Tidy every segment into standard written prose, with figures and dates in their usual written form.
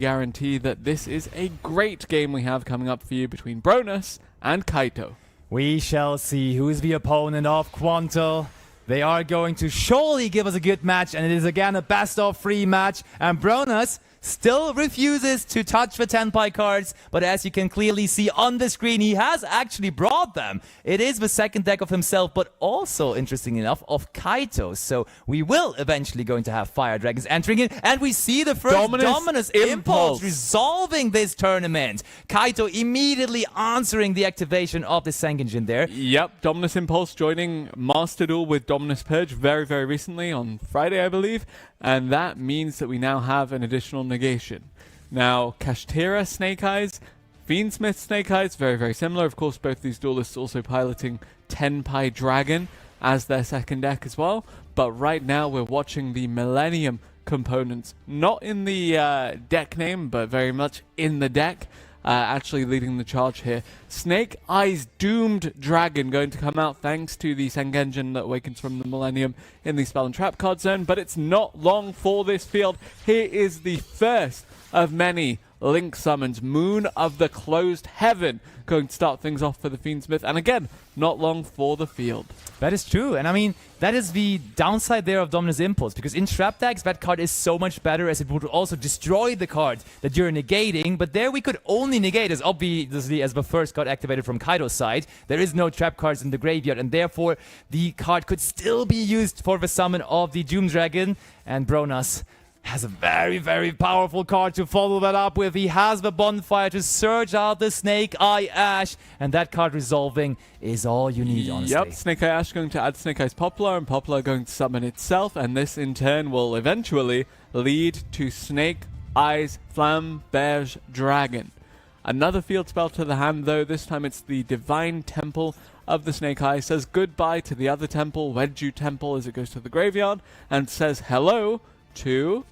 guarantee that this is a great game we have coming up for you between Bronas and Kaito. We shall see who is the opponent of Quanto. They are going to surely give us a good match, and it is again a best-of-3 match. And Bronas still refuses to touch the Tenpai cards, but as you can clearly see on the screen, he has actually brought them. It is the second deck of himself, but also, interesting enough, of Kaito. So we will eventually going to have Fire Dragons entering in, and we see the first Dominus Impulse resolving this tournament. Kaito immediately answering the activation of the Sengenjin there. Yep, Dominus Impulse joining Master Duel with Dominus Purge very, very recently on Friday, I believe. And that means that we now have an additional negation. Now, Kashtira Snake Eyes, Fiendsmith Snake Eyes, very, very similar. Of course, both these duelists also piloting Tenpai Dragon as their second deck as well. But right now, we're watching the Millennium components, not in the deck name, but very much in the deck. Actually leading the charge here. Snake Eyes Doomed Dragon going to come out thanks to the Sengenjin that awakens from the Millennium in the Spell and Trap card zone, but it's not long for this field. Here is the first of many Link summons. Moon of the Closed Heaven going to start things off for the Fiendsmith, and again, not long for the field. That is true, and I mean, that is the downside there of Dominus Impulse, because in trap decks, that card is so much better as it would also destroy the card that you're negating, but there we could only negate, as obviously as the first card activated from Kaito's side. There is no trap cards in the graveyard, and therefore, the card could still be used for the summon of the Doom Dragon, and Bronas has a very, very powerful card to follow that up with. He has the Bonfire to surge out the Snake Eye Ash, and that card resolving is all you need, honestly. Yep, Snake Eye Ash going to add Snake Eyes Poplar, and Poplar going to summon itself, and this in turn will eventually lead to Snake Eyes Flamberge Dragon. Another field spell to the hand, though. This time it's the Divine Temple of the Snake Eye. Says goodbye to the other temple, Wedju Temple, as it goes to the graveyard, and says hello to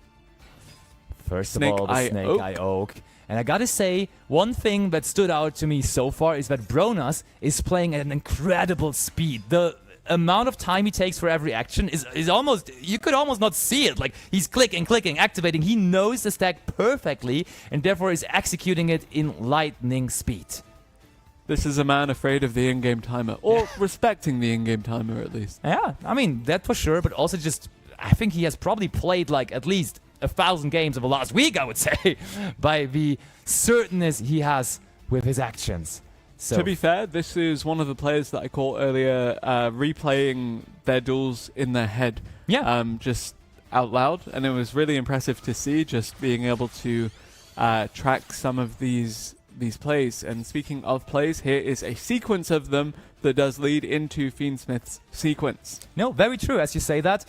First of all, the Snake Eye Oak. And I gotta say, one thing that stood out to me so far is that Bronas is playing at an incredible speed. The amount of time he takes for every action is almost, you could almost not see it. Like, he's clicking, activating. He knows the stack perfectly, and therefore is executing it in lightning speed. This is a man afraid of the in-game timer, or respecting the in-game timer at least. Yeah, I mean, that for sure, but also just, I think he has probably played like at least 1,000 games of the last week, I would say, by the certainness he has with his actions. So, to be fair, this is one of the players that I caught earlier replaying their duels in their head, just out loud, and it was really impressive to see just being able to track some of these plays. And speaking of plays, here is a sequence of them that does lead into Fiendsmith's sequence. No, very true, as you say that.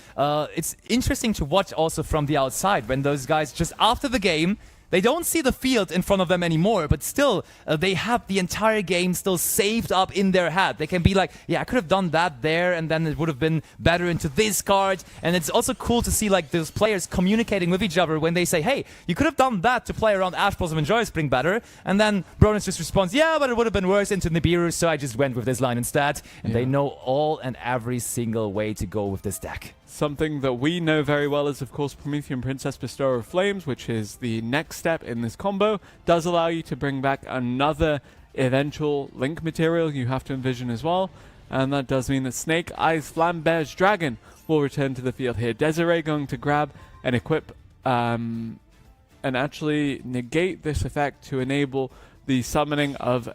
It's interesting to watch also from the outside when those guys just after the game, they don't see the field in front of them anymore, but still, they have the entire game still saved up in their head. They can be like, yeah, I could have done that there, and then it would have been better into this card. And it's also cool to see like those players communicating with each other when they say, hey, you could have done that to play around Ash Blossom and Joy Spring better. And then Bronas just responds, yeah, but it would have been worse into Nibiru, so I just went with this line instead. And they know all and every single way to go with this deck. Something that we know very well is, of course, Promethean Princess Bestower of Flames, which is the next step in this combo. Does allow you to bring back another eventual Link material you have to envision as well. And that does mean that Snake Eyes Flamberge Dragon will return to the field here. Desiree going to grab and equip and actually negate this effect to enable the summoning of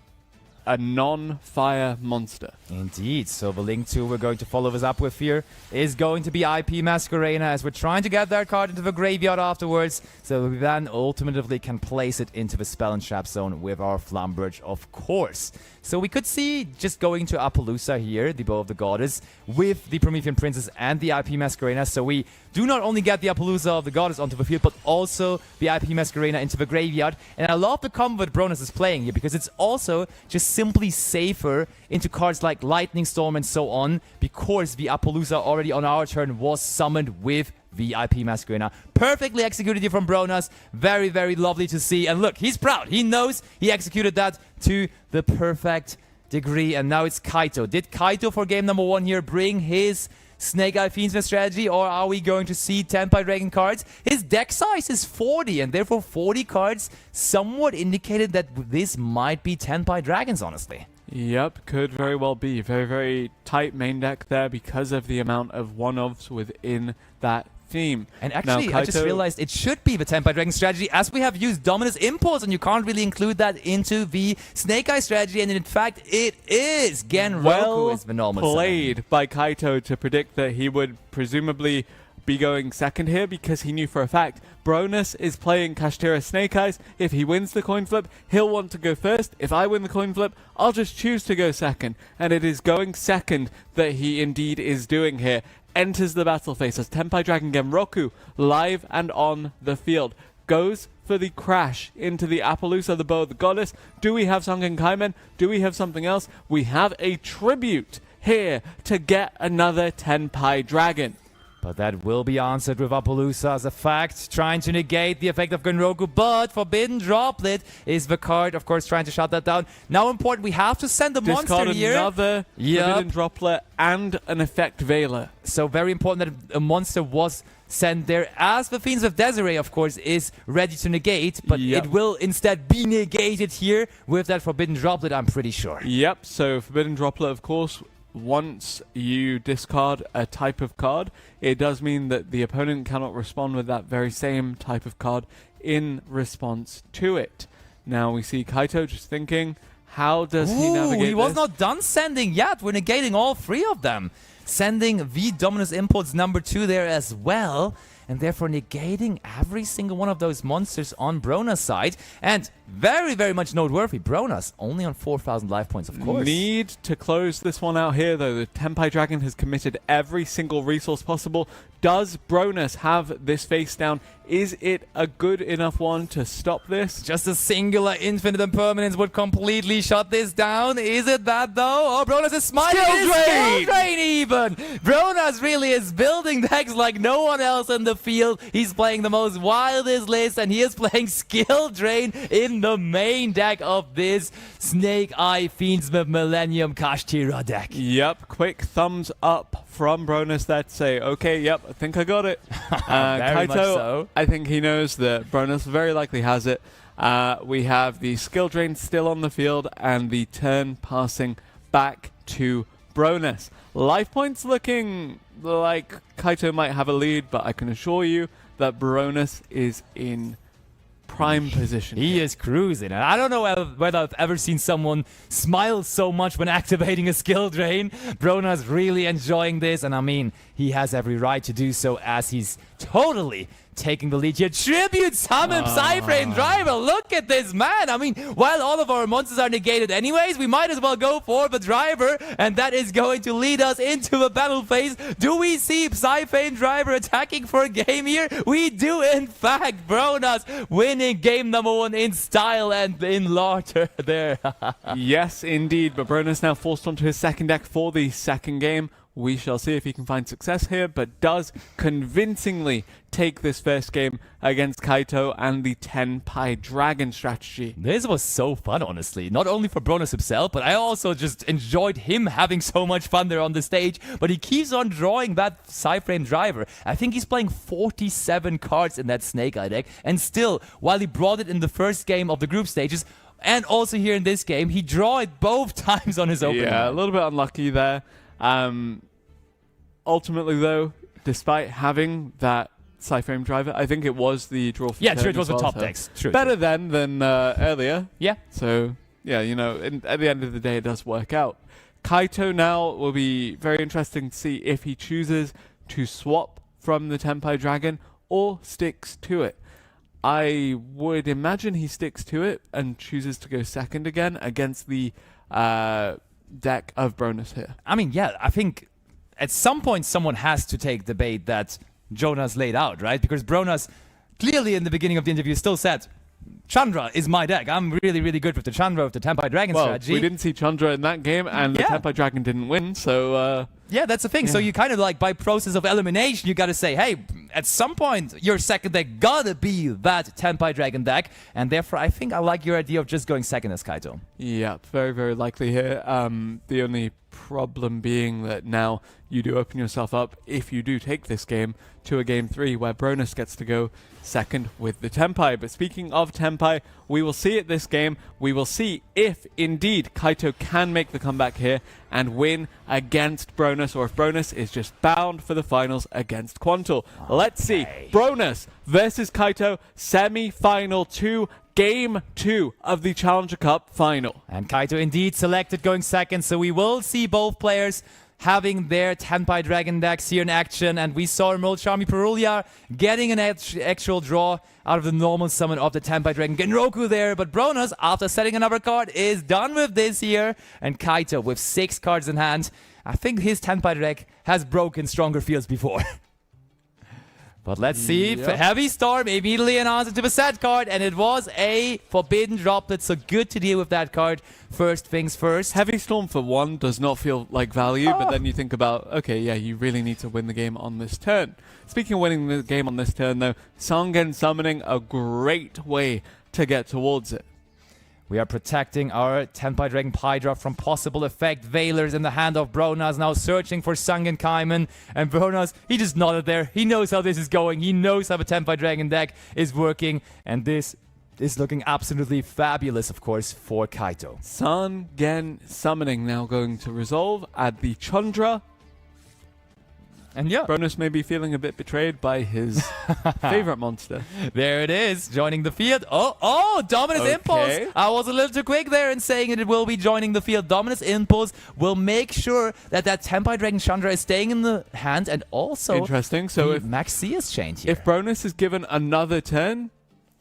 a non-fire monster. Indeed. So the Link 2 we're going to follow this up with here is going to be IP Masquerena, as we're trying to get that card into the graveyard afterwards, so we then ultimately can place it into the Spell and Trap zone with our Flamberge, of course. So we could see just going to Appaloosa here, the Bow of the Goddess, with the Promethean Princess and the IP Masquerena. So we do not only get the Appaloosa of the Goddess onto the field, but also the IP Masquerena into the graveyard. And I love the combo that Bronas is playing here, because it's also just simply safer into cards like Lightning Storm and so on, because the Appaloosa already on our turn was summoned with the IP Masquerena. Perfectly executed here from Bronas. Very, very lovely to see. And look, he's proud. He knows he executed that to the perfect degree. And now it's Kaito. Did Kaito for game number 1 here bring his Snake Eye Fiendsmith strategy, or are we going to see Tenpai Dragon cards? His deck size is 40, and therefore 40 cards somewhat indicated that this might be Tenpai Dragons, honestly. Yep, could very well be. Very, very tight main deck there because of the amount of one-offs within that theme. And actually, now, I just realized it should be the Tenpai Dragon strategy, as we have used Dominus Impulse, and you can't really include that into the Snake Eye strategy, and in fact, it is Genroku is the normal played by Kaito to predict that he would presumably be going second here, because he knew for a fact Bronas is playing Kashtira Snake Eyes. If he wins the coin flip, he'll want to go first. If I win the coin flip, I'll just choose to go second. And it is going second that he indeed is doing here. Enters the battle phase as Tenpai Dragon Genroku live and on the field. Goes for the crash into the Appaloosa, the Bow of the Goddess. Do we have Sangen Kaimen? Do we have something else? We have a tribute here to get another Tenpai Dragon. But that will be answered with Appaloosa as a fact, trying to negate the effect of Genroku. But Forbidden Droplet is the card, of course, trying to shut that down. Now important, we have to send a monster here. Another Forbidden Droplet and an Effect Veiler. So very important that a monster was sent there, as the Fiends of Desiree, of course, is ready to negate, but it will instead be negated here with that Forbidden Droplet, I'm pretty sure. Yep, so Forbidden Droplet, of course, once you discard a type of card, it does mean that the opponent cannot respond with that very same type of card in response to it. Now we see Kaito just thinking, how does he navigate he was this? not done sending yet. We're negating all three of them. Sending the Dominus Impulse number 2 there as well, and therefore negating every single one of those monsters on Brona's side. And very, very much noteworthy, Bronas only on 4,000 life points, of course. Need to close this one out here, though. The Tenpai Dragon has committed every single resource possible. Does Bronas have this face down? Is it a good enough one to stop this? Just a singular Infinite Impermanence would completely shut this down. Is it that, though? Oh, Bronas is smiling. Skill Drain even! Bronas really is building decks like no one else in the field. He's playing the most wildest list, and he is playing Skill Drain in the main deck of this Snake Eye Fiendsmith Millennium Kashtira deck. Yep, quick thumbs up from Bronas there to say, okay, yep, I think I got it. Very Kaito, much so. I think he knows that Bronas very likely has it. We have the skill drain still on the field and the turn passing back to Bronas. Life points looking like Kaito might have a lead, but I can assure you that Bronas is in prime position. He is cruising, and I don't know whether I've ever seen someone smile so much when activating a skill drain. Brona's really enjoying this, and I mean, he has every right to do so, as he's totally taking the lead here. Tribute summon Psyframe Driver. Look at this man. I mean, while all of our monsters are negated anyways, we might as well go for the driver, and that is going to lead us into the battle phase. Do we see Psyframe Driver attacking for a game here? We do, in fact. Bronas winning game number 1 in style and in laughter there. Yes, indeed. But Bronas now forced onto his second deck for the second game. We shall see if he can find success here, but does convincingly take this first game against Kaito and the Tenpai Dragon strategy. This was so fun, honestly. Not only for Bronas himself, but I also just enjoyed him having so much fun there on the stage. But he keeps on drawing that Psyframe Driver. I think he's playing 47 cards in that Snake Eye deck. And still, while he brought it in the first game of the group stages, and also here in this game, he drew it both times on his opening. Yeah, a little bit unlucky there. Ultimately, though, despite having that Psyframe Driver, I think it was the draw for true, it was the top decks. True. Better than earlier. Yeah. So, yeah, you know, at the end of the day, it does work out. Kaito now will be very interesting to see if he chooses to swap from the Tenpai Dragon or sticks to it. I would imagine he sticks to it and chooses to go second again against the deck of Bronas here. I mean, yeah, I think at some point someone has to take the bait that Jonas laid out, right? Because Bronas clearly in the beginning of the interview still said, Chandra is my deck. I'm really, really good with the Chandra, with the Tenpai Dragon strategy. We didn't see Chandra in that game, and the Tenpai Dragon didn't win, so... yeah, that's the thing. So you kind of like, by process of elimination, you got to say, hey, at some point, your second deck gotta be that Tenpai Dragon deck. And therefore, I think I like your idea of just going second as Kaito. Yeah, very, very likely here. The only problem being that now you do open yourself up, if you do take this game, to a game 3 where Bronas gets to go second with the Tenpai. But speaking of Tenpai, we will see it this game. We will see if indeed Kaito can make the comeback here and win against Bronas, or if Bronas is just bound for the finals against Quantul. Let's see. Bronas versus Kaito, semi-final 2. Game 2 of the Challenger Cup final. And Kaito indeed selected going second, so we will see both players having their Tenpai Dragon decks here in action. And we saw Emerald Charmy Perulia getting an actual draw out of the normal summon of the Tenpai Dragon Genroku there. But Bronas, after setting another card, is done with this here. And Kaito with 6 cards in hand. I think his Tenpai deck has broken stronger fields before. But let's see. Yep. Heavy Storm immediately an answer to the set card, and it was a Forbidden Droplet, so good to deal with that card. First things first. Heavy Storm for 1 does not feel like value, but then you think about, okay, yeah, you really need to win the game on this turn. Speaking of winning the game on this turn, though, Sangen summoning, a great way to get towards it. We are protecting our Tenpai Dragon Pydra from possible effect. Veilers in the hand of Bronas, now searching for Sangen Kaiman. And Bronas, he just nodded there. He knows how this is going. He knows how the Tenpai Dragon deck is working. And this is looking absolutely fabulous, of course, for Kaito. Sangen summoning now going to resolve, add the Chandra. And yeah, Bronas may be feeling a bit betrayed by his favorite monster. there it is, joining the field. Oh, Dominus Impulse. I was a little too quick there in saying it will be joining the field. Dominus Impulse will make sure that Tenpai Dragon Chandra is staying in the hand, and also interesting. So if Maxi is changed here. If Bronas is given another turn,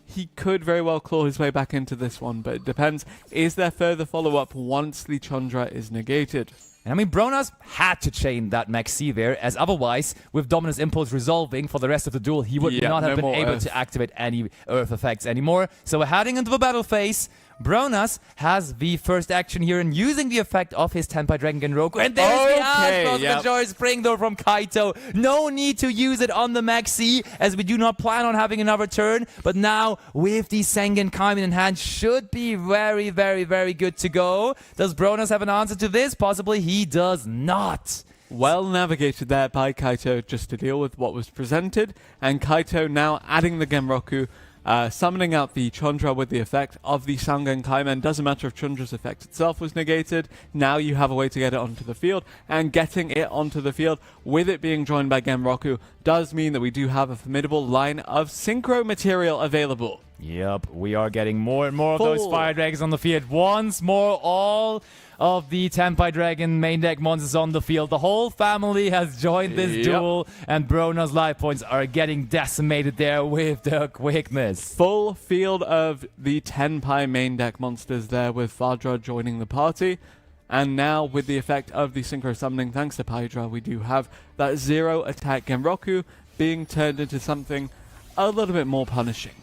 he could very well claw his way back into this one, but it depends. Is there further follow-up once the Chandra is negated? And I mean, Bronas had to chain that Maxi there, as otherwise, with Dominus Impulse resolving for the rest of the duel, he would not have been able to activate any Earth effects anymore. So we're heading into the battle phase. Bronas has the first action here and using the effect of his Tenpai Dragon Genroku. And there's the Astros Major Spring Door from Kaito. No need to use it on the Maxi, as we do not plan on having another turn. But now, with the Sangen Kaiman in hand, should be very, very, very good to go. Does Bronas have an answer to this? Possibly he does not. Well navigated there by Kaito just to deal with what was presented. And Kaito now adding the Genroku. Summoning out the Chandra with the effect of the Sangen Kaiman. Doesn't matter if Chandra's effect itself was negated. Now you have a way to get it onto the field. And getting it onto the field with it being joined by Genroku does mean that we do have a formidable line of synchro material available. Yep, we are getting more and more of those Fire Dragons on the field. Once more, all of the Tenpai Dragon main deck monsters on the field. The whole family has joined this duel, and Brona's life points are getting decimated there with the quickness. Full field of the Tenpai main deck monsters there, with Vajra joining the party. And now with the effect of the Synchro Summoning, thanks to Pydra, we do have that 0 attack Genroku being turned into something a little bit more punishing.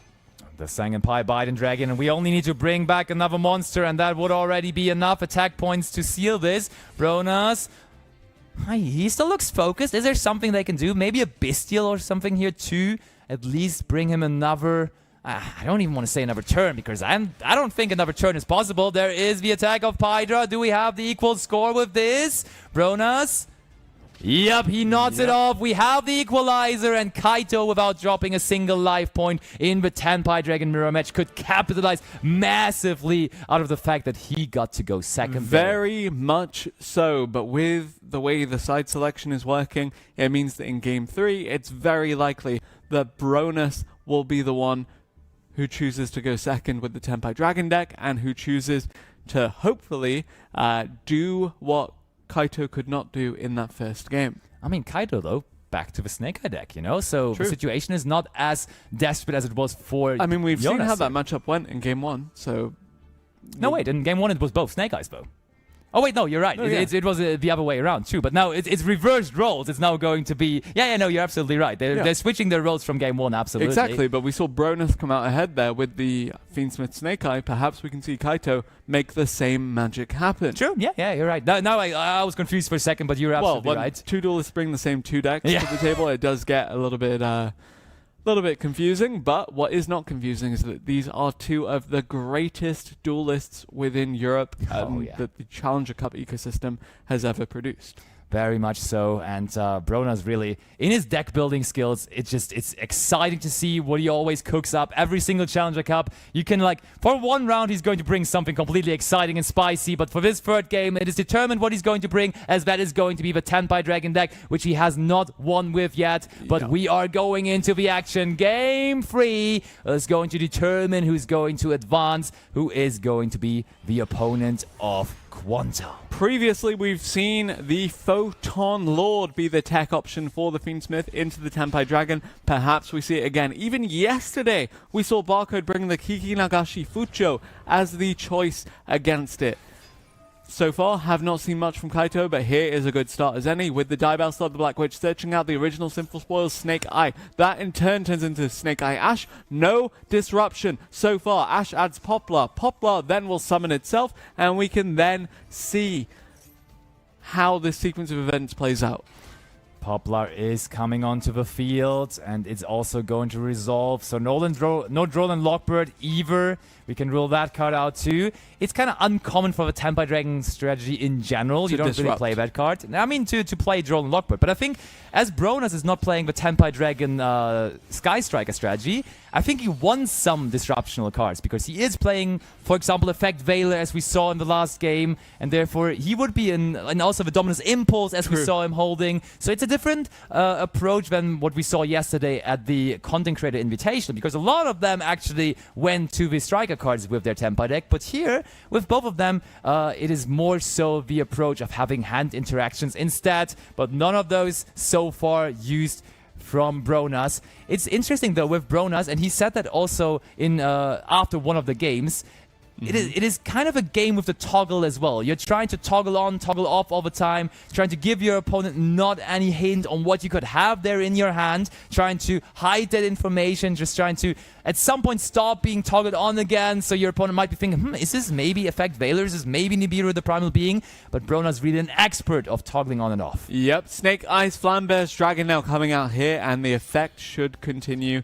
The Sangenpai Biden Dragon, and we only need to bring back another monster, and that would already be enough attack points to seal this. Bronas, he still looks focused. Is there something they can do? Maybe a Bestial or something here to at least bring him another... I don't even want to say another turn, because I don't think another turn is possible. There is the attack of Pydra. Do we have the equal score with this? Bronas? Yep, he nods it off. We have the equalizer, and Kaito, without dropping a single life point in the Tenpai Dragon mirror match, could capitalize massively out of the fact that he got to go second. Very much so, but with the way the side selection is working, it means that in Game 3, it's very likely that Bronas will be the one who chooses to go second with the Tenpai Dragon deck, and who chooses to hopefully do what Kaito could not do in that first game. I mean, Kaito, though, back to the Snake Eye deck, you know? So the situation is not as desperate as it was for I mean, we've seen Jonas how that matchup went in Game 1, so... No, wait, in Game 1 it was both Snake Eyes, though. Oh wait, no, you're right. No, It was the other way around too. But now it's reversed roles. It's now going to be no, you're absolutely right. They're switching their roles from game one. Absolutely. Exactly. But we saw Bronas come out ahead there with the Fiendsmith Snake Eye. Perhaps we can see Kaito make the same magic happen. True. Yeah, you're right. Now I was confused for a second, but you're absolutely right. Two duelists bring the same two decks to the table, it does get a little bit confusing, but what is not confusing is that these are two of the greatest duelists within Europe that the Challenger Cup ecosystem has ever produced. Very much so, and Bronas really, in his deck building skills, it's exciting to see what he always cooks up. Every single Challenger Cup, you can for one round he's going to bring something completely exciting and spicy, but for this third game, it is determined what he's going to bring, as that is going to be the Tenpai Dragon deck, which he has not won with yet, but we are going into the action. Game 3 is going to determine who's going to advance, who is going to be the opponent of Quanta. Previously, we've seen the Photon Lord be the tech option for the Fiendsmith into the Tenpai Dragon. Perhaps we see it again. Even yesterday, we saw Barcode bring the Kiki Nagashi Fucho as the choice against it. So far, have not seen much from Kaito, but here is a good start as any, with the Diebel Slot, the Black Witch, searching out the original Sinful Spoils Snake Eye. That in turn turns into Snake Eye Ash. No disruption so far. Ash adds Poplar. Poplar then will summon itself, and we can then see how this sequence of events plays out. Poplar is coming onto the field, and it's also going to resolve. So no Droll Lockbird either. We can rule that card out too. It's kind of uncommon for the Tenpai Dragon strategy in general. You don't really play that card. I mean, to play Droll and Lockbird. But I think as Bronas is not playing the Tenpai Dragon Sky Striker strategy, I think he wants some disruptional cards because he is playing, for example, Effect Veiler as we saw in the last game, and therefore he would be in, and also the Dominus Impulse as we saw him holding. So it's a different approach than what we saw yesterday at the Content Creator Invitational, because a lot of them actually went to the Striker cards with their Tenpai deck, but here with both of them it is more so the approach of having hand interactions instead, but none of those so far used from Bronas. It's interesting though with Bronas, and he said that also in after one of the games. It is kind of a game with the toggle as well. You're trying to toggle on, toggle off all the time, trying to give your opponent not any hint on what you could have there in your hand, trying to hide that information, just trying to at some point stop being toggled on again, so your opponent might be thinking, is this maybe Effect Veiler? Is this maybe Nibiru the Primal Being? But Brona's really an expert of toggling on and off. Yep, Snake Eyes Flambear's Dragon now coming out here, and the effect should continue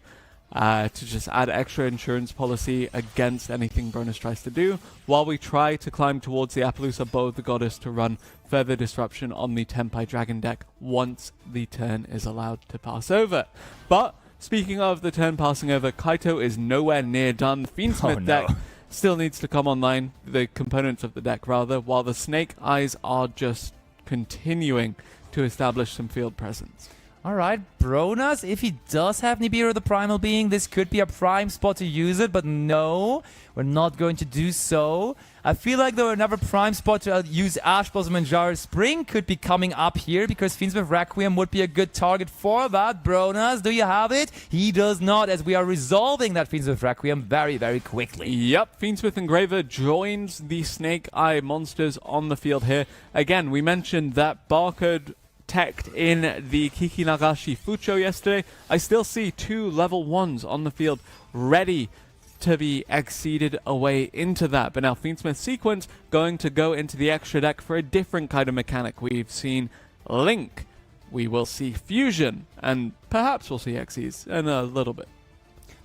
to just add extra insurance policy against anything Bronas tries to do, while we try to climb towards the Appaloosa Bow of the Goddess to run further disruption on the Tenpai Dragon deck once the turn is allowed to pass over. But speaking of the turn passing over, Kaito is nowhere near done. The Fiendsmith deck still needs to come online, the components of the deck rather, while the Snake Eyes are just continuing to establish some field presence. Alright, Bronas, if he does have Nibiru the Primal Being, this could be a prime spot to use it, but no, we're not going to do so. I feel like though another prime spot to use Ash Blossom and Jar Spring could be coming up here, because Fiendsmith Requiem would be a good target for that. Bronas, do you have it? He does not, as we are resolving that Fiendsmith Requiem very, very quickly. Yep, Fiendsmith Engraver joins the Snake Eye monsters on the field here. Again, we mentioned that Barcode teched in the Kiki Nagashi Fucho yesterday. I still see 2 level 1s on the field ready to be exceeded away into that. But now Fiendsmith Sequence going to go into the extra deck for a different kind of mechanic. We've seen Link, we will see Fusion, and perhaps we'll see Xyz in a little bit.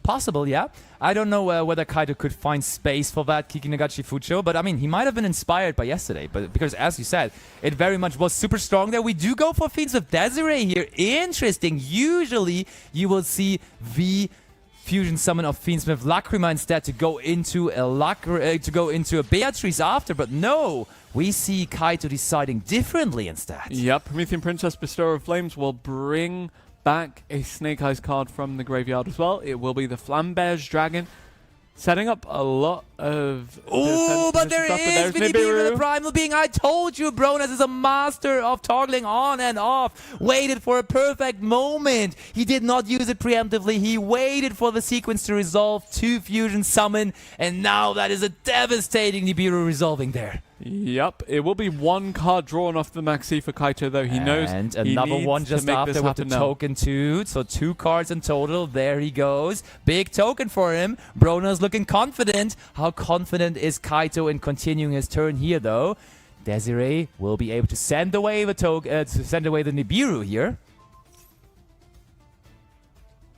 Possible, yeah. I don't know whether Kaito could find space for that Kiki Nagashi Fucho, but I mean, he might have been inspired by yesterday, but because as you said, it very much was super strong there. We do go for Fiendsmith Desiree here. Interesting. Usually, you will see the fusion summon of Fiendsmith Lacrima instead to go into a Beatrice after, but no, we see Kaito deciding differently instead. Yep, Promethean Princess Bestower of Flames will bring back a Snake Eyes card from the graveyard as well. It will be the Flambear's Dragon, setting up a lot of Oh, but there stuff, is Nibiru, the primal being. I told you, Bronas is a master of toggling on and off. Waited for a perfect moment. He did not use it preemptively. He waited for the sequence to resolve, 2 fusion summon, and now that is a devastating Nibiru resolving there. Yep, it will be 1 card drawn off the Maxi for Kaito, though. He knows and he another needs one just to make after this with the happen now. token 2. So 2 cards in total. There he goes. Big token for him. Brona's looking confident. How confident is Kaito in continuing his turn here, though? Desiree will be able to send away the Nibiru here.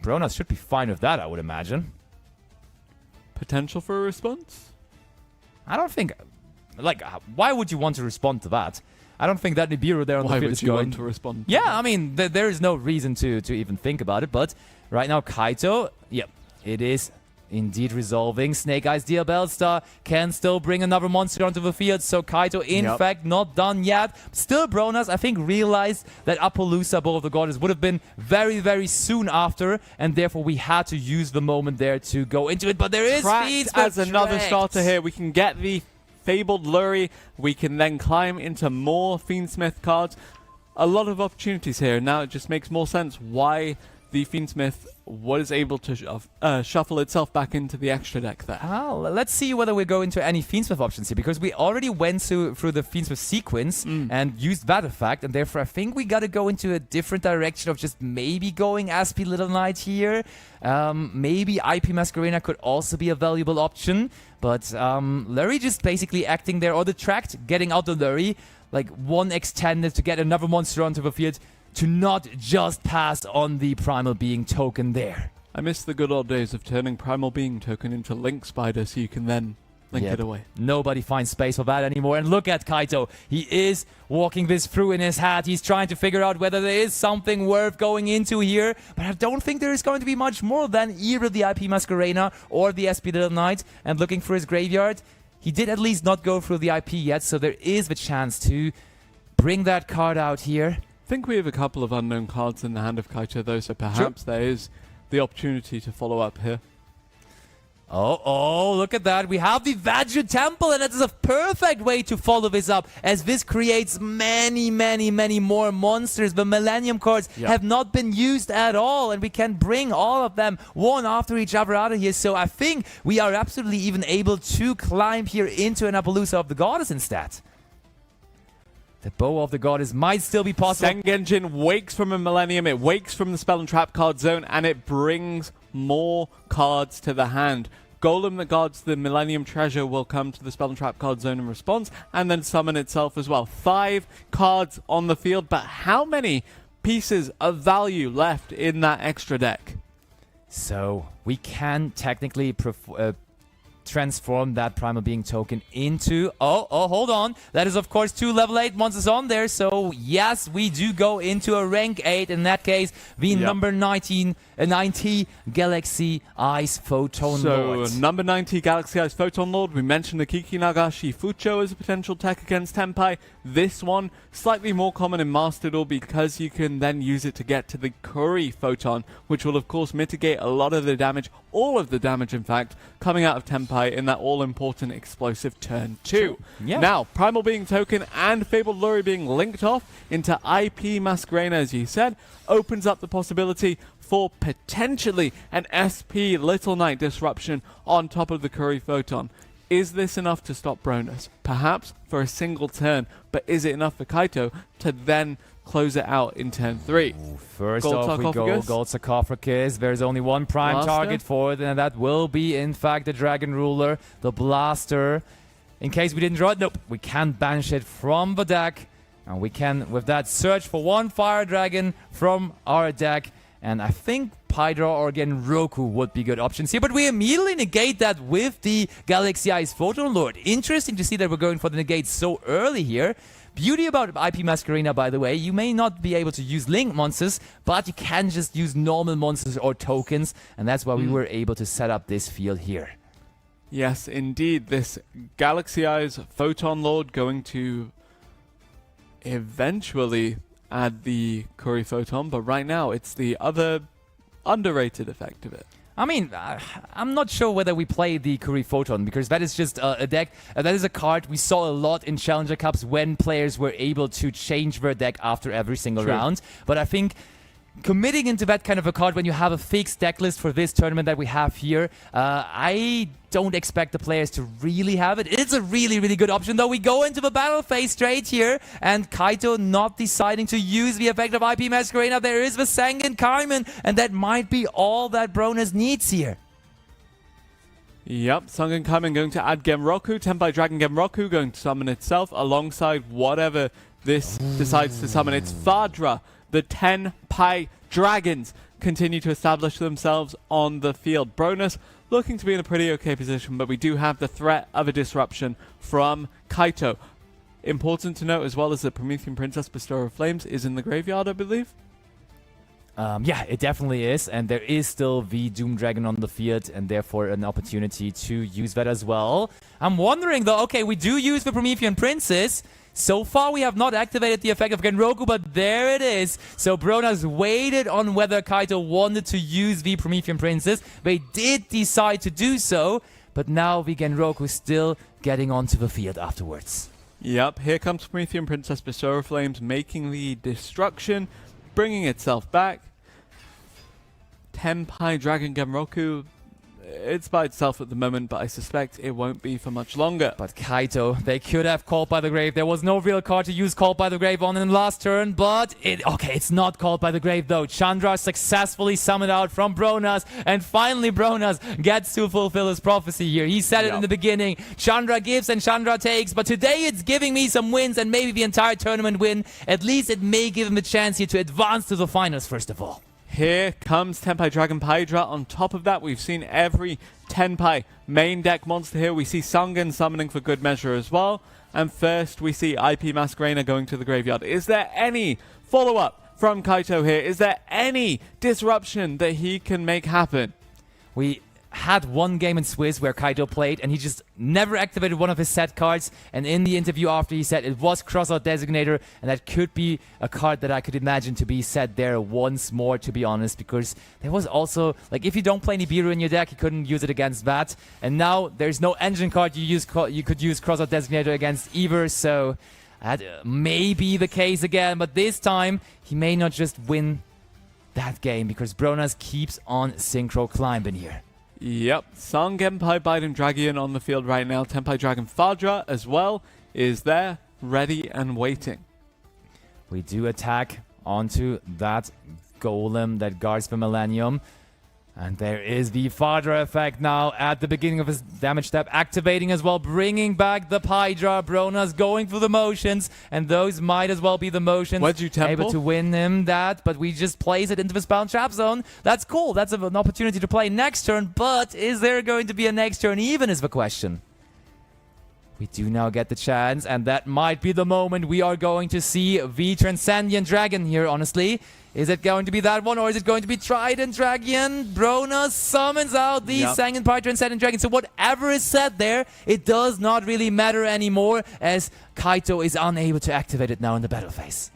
Bronas should be fine with that, I would imagine. Potential for a response? I don't think... Like, why would you want to respond to that? I don't think that Nibiru there on the field is going... Why would you want to respond? Yeah, I mean, there is no reason to even think about it, but right now Kaito, yep, it is indeed resolving. Snake Eyes Dear Bellstar can still bring another monster onto the field, so Kaito, in fact, not done yet. Still, Bronas, I think, realized that Appaloosa, Bow of the Goddess, would have been very, very soon after, and therefore we had to use the moment there to go into it, but there is Tracked as another starter here. We can get the Fabled Lurie. We can then climb into more Fiendsmith cards. A lot of opportunities here. Now it just makes more sense why the Fiendsmith was able to shuffle itself back into the extra deck there. Oh, let's see whether we go into any Fiendsmith options here, because we already went through the Fiendsmith sequence and used that effect, and therefore I think we got to go into a different direction of just maybe going Aspi Little Knight here. Maybe IP Masquerena could also be a valuable option, but Lurie just basically acting there, or the Tract getting out the Lurie, like 1 extended to get another monster onto the field, to not just pass on the Primal Being token there. I miss the good old days of turning Primal Being token into Link Spider so you can then link it away. Nobody finds space for that anymore. And look at Kaito. He is walking this through in his hat. He's trying to figure out whether there is something worth going into here. But I don't think there is going to be much more than either the IP Masquerena or the SP Little Knight. And looking for his graveyard, he did at least not go through the IP yet. So there is the chance to bring that card out here. I think we have a couple of unknown cards in the hand of Kaito, though, so perhaps there is the opportunity to follow up here. Oh, look at that. We have the Vajra Temple, and that is a perfect way to follow this up, as this creates many, many, many more monsters. The Millennium cards have not been used at all, and we can bring all of them one after each other out of here. So I think we are absolutely even able to climb here into an Appaloosa of the Goddess instead. The Bow of the Goddess might still be possible. Sengenjin wakes from a Millennium, it wakes from the Spell and Trap card zone, and it brings more cards to the hand. Golem that guards the Millennium Treasure will come to the Spell and Trap card zone in response, and then summon itself as well. 5 cards on the field, but how many pieces of value left in that extra deck? So we can technically transform that Primal Being token into... Oh, hold on. That is, of course, 2 level 8 monsters on there. So, yes, we do go into a rank 8. In that case, the number 90 Galaxy Eyes Photon Lord. So, number 90 Galaxy Eyes Photon Lord. We mentioned the Kikinagashi Fucho as a potential tech against Tenpai. This one, slightly more common in Master Duel because you can then use it to get to the Curry Photon, which will, of course, mitigate a lot of the damage, all of the damage, in fact, coming out of Tenpai in that all-important explosive turn 2. Yeah. Now, Primal Being token and Fabled Lurie being linked off into IP Masquerena, as you said, opens up the possibility for potentially an SP Little Knight disruption on top of the Curry Photon. Is this enough to stop Bronas? Perhaps for a single turn, but is it enough for Kaito to then close it out in turn 3? First off, we go Gold Sarcophagus. There's only one prime target for it, and that will be, in fact, the Dragon Ruler, the Blaster. In case we didn't draw it, nope, we can banish it from the deck. And we can, with that, search for 1 Fire Dragon from our deck. And I think Pydra or again Roku would be good options here. But we immediately negate that with the Galaxy Eyes Photon Lord. Interesting to see that we're going for the negate so early here. Beauty about IP Masquerena, by the way, you may not be able to use Link monsters, but you can just use normal monsters or tokens. And that's why we were able to set up this field here. Yes, indeed. This Galaxy Eyes Photon Lord going to eventually add the Curry Photon, but right now it's the other underrated effect of it. I mean, I'm not sure whether we play the Kuri Photon, because that is just a deck. That is a card we saw a lot in Challenger Cups when players were able to change their deck after every single round. But I think committing into that kind of a card when you have a fixed deck list for this tournament that we have here, I don't expect the players to really have it. It's a really, really good option, though. We go into the battle phase straight here, and Kaito not deciding to use the effect of IP Masquerena. There is the Sangen Kaiman, and that might be all that Bronas needs here. Yep, Sangen Kaiman going to add Genroku, Tenpai Dragon Genroku going to summon itself alongside whatever this decides to summon. It's Fadra. The Tenpai Dragons continue to establish themselves on the field. Bronas looking to be in a pretty okay position, but we do have the threat of a disruption from Kaito. Important to note as well is that Promethean Princess Bestower of Flames is in the graveyard, I believe. Yeah, it definitely is, and there is still the Doom Dragon on the field, and therefore an opportunity to use that as well. I'm wondering though, okay, we do use the Promethean Princess. So far, we have not activated the effect of Genroku, but there it is. So Bronas waited on whether Kaito wanted to use the Promethean Princess. They did decide to do so, but now the Genroku still getting onto the field afterwards. Yep, here comes Promethean Princess Bestower of Flames making the destruction, bringing itself back. Tenpai Dragon Genroku, it's by itself at the moment, but I suspect it won't be for much longer. But Kaito, they could have Called by the Grave. There was no real card to use Called by the Grave on in the last turn, but it's not Called by the Grave though. Chandra successfully summoned out from Bronas, and finally Bronas gets to fulfill his prophecy here. He said it in the beginning, Chandra gives and Chandra takes, but today it's giving me some wins and maybe the entire tournament win. At least it may give him a chance here to advance to the finals first of all. Here comes Tenpai Dragon Hydra. On top of that, we've seen every Tenpai main deck monster here. We see Sangen summoning for good measure as well. And first, we see IP Masquerena going to the graveyard. Is there any follow-up from Kaito here? Is there any disruption that he can make happen? We had one game in Swiss where Kaito played, and he just never activated one of his set cards. And in the interview after, he said it was Crossout Designator, and that could be a card that I could imagine to be set there once more, to be honest, because there was also, like, if you don't play Nibiru in your deck, you couldn't use it against that. And now there's no engine card you could use Crossout Designator against either, so that may be the case again, but this time he may not just win that game, because Bronas keeps on synchro climbing here. Yep, Sangenpai Biden Dragon on the field right now. Tenpai Dragon Fadra as well is there, ready and waiting. We do attack onto that golem that guards the Millennium. And there is the Fadra effect now at the beginning of his damage step, activating as well, bringing back the Hydra. Bronas going through the motions, and those might as well be the motions. Able to win him that, but we just place it into the Spell and Trap Zone. That's cool. That's an opportunity to play next turn, but is there going to be a next turn even is the question. We do now get the chance, and that might be the moment we are going to see the Transcendent Dragon here, honestly. Is it going to be that one, or is it going to be Trident Dragon? Bronas summons out the Sangenpai Transcendent Dragon. So whatever is said there, it does not really matter anymore, as Kaito is unable to activate it now in the battle phase.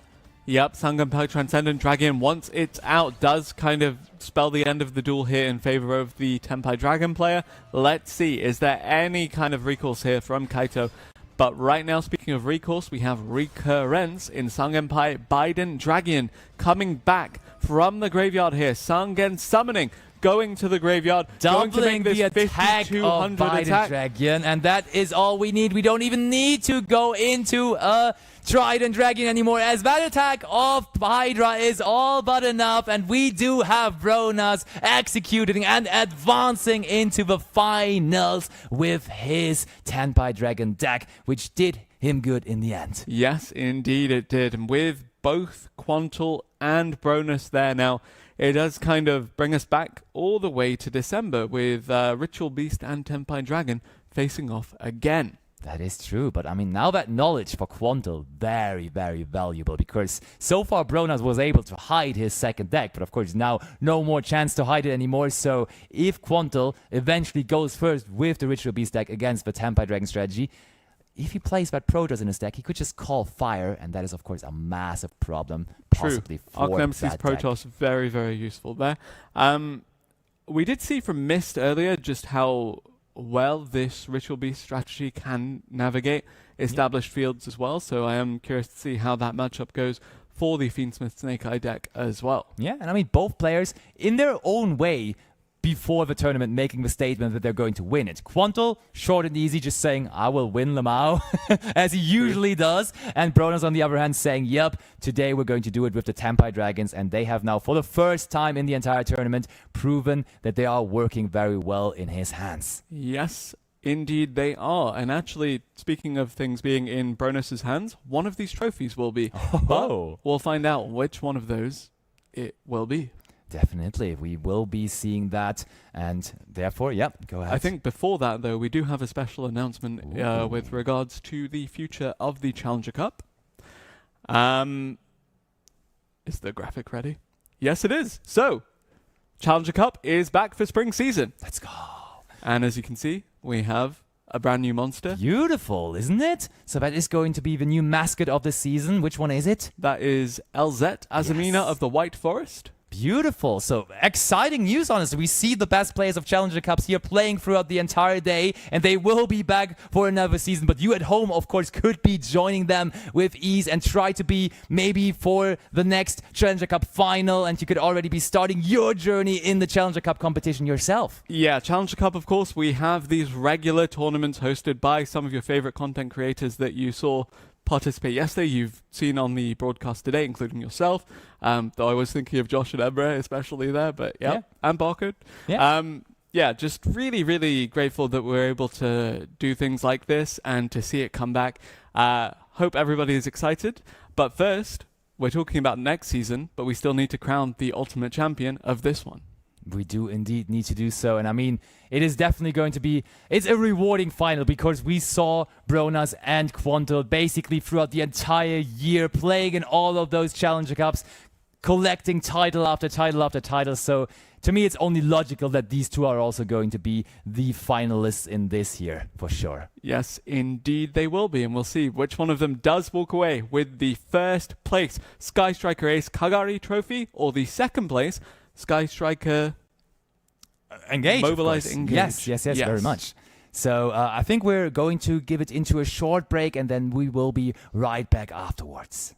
Yep, Sangenpai Transcendent Dragon, once it's out, does kind of spell the end of the duel here in favor of the Tenpai Dragon player. Let's see, is there any kind of recourse here from Kaito? But right now, speaking of recourse, we have recurrence in Sangenpai Biden Dragon coming back from the graveyard here. Sangen summoning, going to the graveyard, doubling the attack of Biden Dragon, and that is all we need. We don't even need to go into a Trident Dragon anymore, as that attack of Hydra is all but enough, and we do have Bronas executing and advancing into the finals with his Tenpai Dragon deck, which did him good in the end. Yes, indeed it did. And with both Quantal and Bronas there now, it does kind of bring us back all the way to December with Ritual Beast and Tenpai Dragon facing off again. That is true, but I mean, now that knowledge for Quantal, very, very valuable, because so far Bronas was able to hide his second deck, but of course now no more chance to hide it anymore. So if Quantal eventually goes first with the Ritual Beast deck against the Tenpai Dragon strategy, if he plays that Protoss in his deck, he could just call fire, and that is of course a massive problem, possibly for Arch Nemesis that Protoss, deck. very, very useful there. we did see from Mist earlier just how well this Ritual Beast strategy can navigate established fields as well. So I am curious to see how that matchup goes for the Fiendsmith Snake Eye deck as well. Yeah, and I mean, both players, in their own way, before the tournament, making the statement that they're going to win it. Quantal, short and easy, just saying, I will win Lamau, as he usually does. And Bronas, on the other hand, saying, yep, today we're going to do it with the Tenpai Dragons. And they have now, for the first time in the entire tournament, proven that they are working very well in his hands. Yes, indeed they are. And actually, speaking of things being in Bronas' hands, one of these trophies will be. But we'll find out which one of those it will be. Definitely, we will be seeing that, and therefore, yep, go ahead. I think before that, though, we do have a special announcement with regards to the future of the Challenger Cup. Is the graphic ready? Yes, it is. So, Challenger Cup is back for spring season. Let's go. And as you can see, we have a brand new monster. Beautiful, isn't it? So that is going to be the new mascot of the season. Which one is it? That is LZ, Azamina of the White Forest. Beautiful. So exciting news, honestly. We see the best players of Challenger Cups here playing throughout the entire day, and they will be back for another season. But you at home, of course, could be joining them with ease and try to be maybe for the next Challenger Cup final, and you could already be starting your journey in the Challenger Cup competition yourself. Yeah, Challenger Cup, of course, we have these regular tournaments hosted by some of your favorite content creators that you saw participate yesterday, you've seen on the broadcast today, including yourself. Though I was thinking of Josh and Emre, especially there, but yeah. And Barcode. Yeah. Just really, really grateful that we're able to do things like this and to see it come back. Hope everybody is excited. But first, we're talking about next season, but we still need to crown the ultimate champion of this one. We do indeed need to do so. And I mean, it is definitely going to be, it's a rewarding final because we saw Bronas and Quantal basically throughout the entire year playing in all of those Challenger Cups, collecting title after title after title. So to me, it's only logical that these two are also going to be the finalists in this year, for sure. Yes, indeed they will be. And we'll see which one of them does walk away with the first place Sky Striker Ace Kagari trophy or the second place Sky Striker Engage. Mobilize Engage. Yes, very much. So I think we're going to give it into a short break and then we will be right back afterwards.